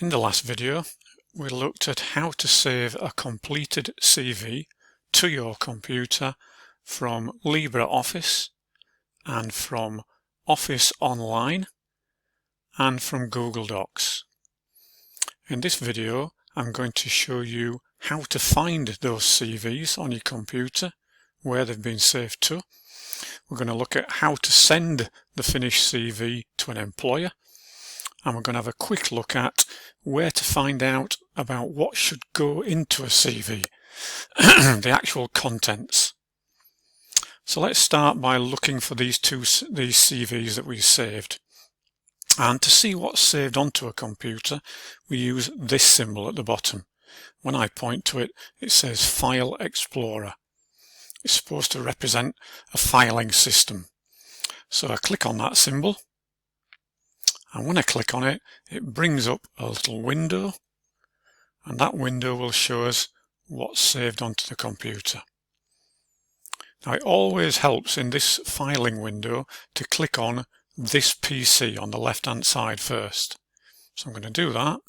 In the last video, we looked at how to save a completed CV to your computer from LibreOffice and from Office Online and from Google Docs. In this video, I'm going to show you how to find those CVs on your computer, where they've been saved to. We're going to look at how to send the finished CV to an employer, and we're going to have a quick look at where to find out about what should go into a CV, the actual contents. So let's start by looking for these CVs that we saved. And to see what's saved onto a computer, we use this symbol at the bottom. When I point to it, it says File Explorer. It's supposed to represent a filing system. So I click on that symbol, and when I click on it, it brings up a little window, and that window will show us what's saved onto the computer. Now, it always helps in this filing window to click on this PC on the left hand side first. So I'm going to do that,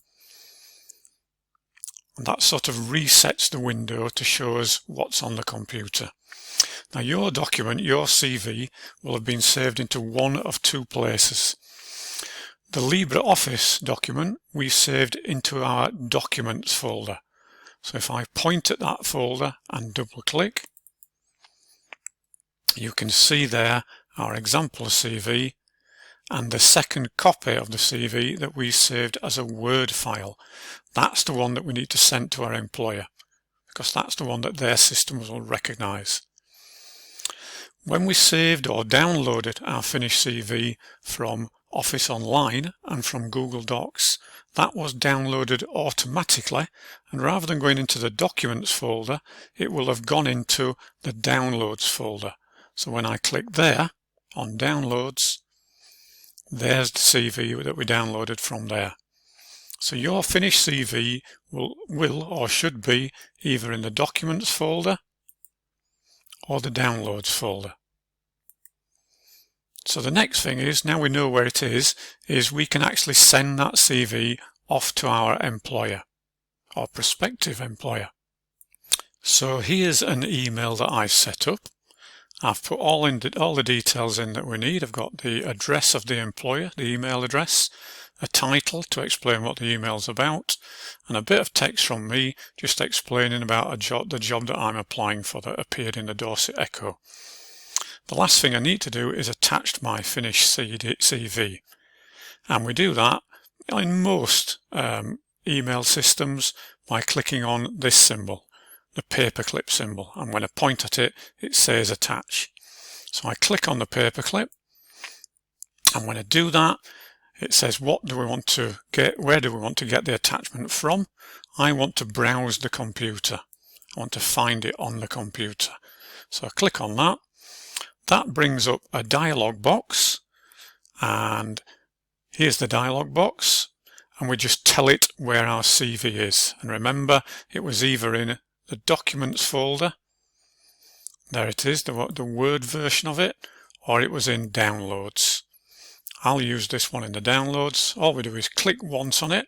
and that sort of resets the window to show us what's on the computer. Now, your document, your CV, will have been saved into one of two places. The LibreOffice document we saved into our Documents folder. So if I point at that folder and double click, you can see there our example CV and the second copy of the CV that we saved as a Word file. That's the one that we need to send to our employer, because that's the one that their systems will recognize. When we saved or downloaded our finished CV from Office Online and from Google Docs, that was downloaded automatically, and rather than going into the Documents folder, it will have gone into the Downloads folder. So when I click there on Downloads, there's the CV that we downloaded from there. So your finished CV will or should be either in the Documents folder or the Downloads folder. So the next thing is, now we know where it is we can actually send that CV off to our employer or prospective employer. So here's an email that I set up. I've put all the details in that we need. I've got the address of the employer, the email address, a title to explain what the email's about, and a bit of text from me just explaining about the job that I'm applying for that appeared in the Dorset Echo. The last thing I need to do is attach my finished CV, and we do that in most email systems by clicking on this symbol, the paperclip symbol, and when I point at it, it says attach. So I click on the paperclip, and when I do that, it says what do we want to get, where do we want to get the attachment from. I want to browse the computer. I want to find it on the computer. So I click on that. That brings up a dialog box, and here's the dialog box, and we just tell it where our CV is. And remember, it was either in the Documents folder, there it is, the Word version of it, or it was in Downloads. I'll use this one in the Downloads. All we do is click once on it,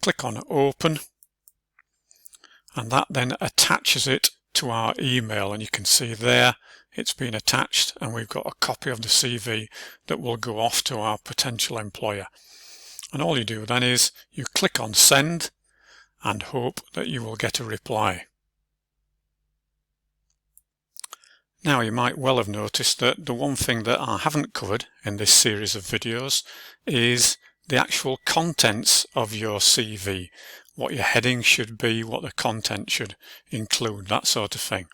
click on Open, and that then attaches it to our email, and you can see there it's been attached, and we've got a copy of the CV that will go off to our potential employer. And all you do then is you click on Send and hope that you will get a reply. Now, you might well have noticed that the one thing that I haven't covered in this series of videos is the actual contents of your CV, what your heading should be, what the content should include, that sort of thing.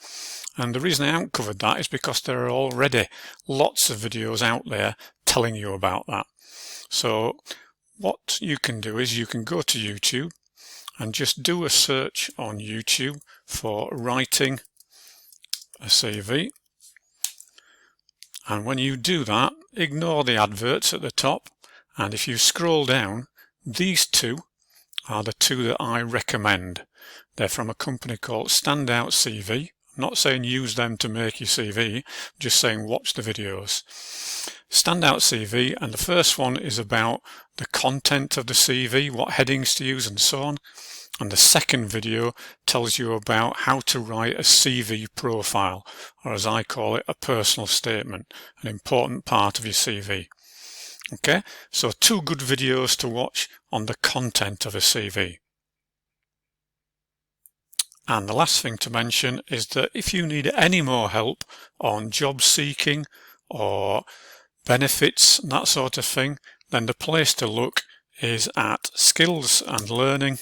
And the reason I haven't covered that is because there are already lots of videos out there telling you about that. So what you can do is you can go to YouTube and just do a search on YouTube for writing a CV. And when you do that, ignore the adverts at the top, and if you scroll down, these two are the two that I recommend. They're from a company called Standout CV I'm not saying use them to make your CV, I'm just saying watch the videos. Standout CV, and the first one is about the content of the CV, what headings to use and so on. And the second video tells you about how to write a CV profile, or as I call it, a personal statement, an important part of your CV. Okay, so 2 good videos to watch on the content of a CV. And the last thing to mention is that if you need any more help on job seeking or benefits and that sort of thing, then the place to look is at Skills and Learning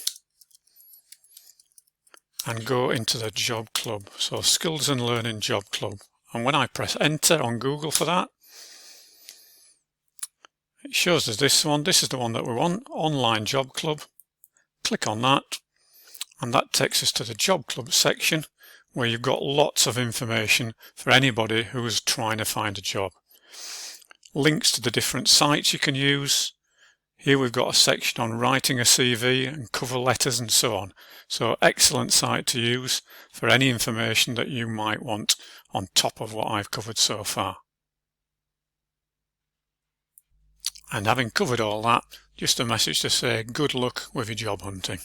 and go into the Job Club. So Skills and Learning Job Club. And when I press enter on Google for that, it shows us this one. This is the one that we want, Online Job Club. Click on that, and that takes us to the Job Club section, where you've got lots of information for anybody who is trying to find a job. Links to the different sites you can use. Here we've got a section on writing a CV and cover letters and so on. So excellent site to use for any information that you might want on top of what I've covered so far. And having covered all that, just a message to say good luck with your job hunting.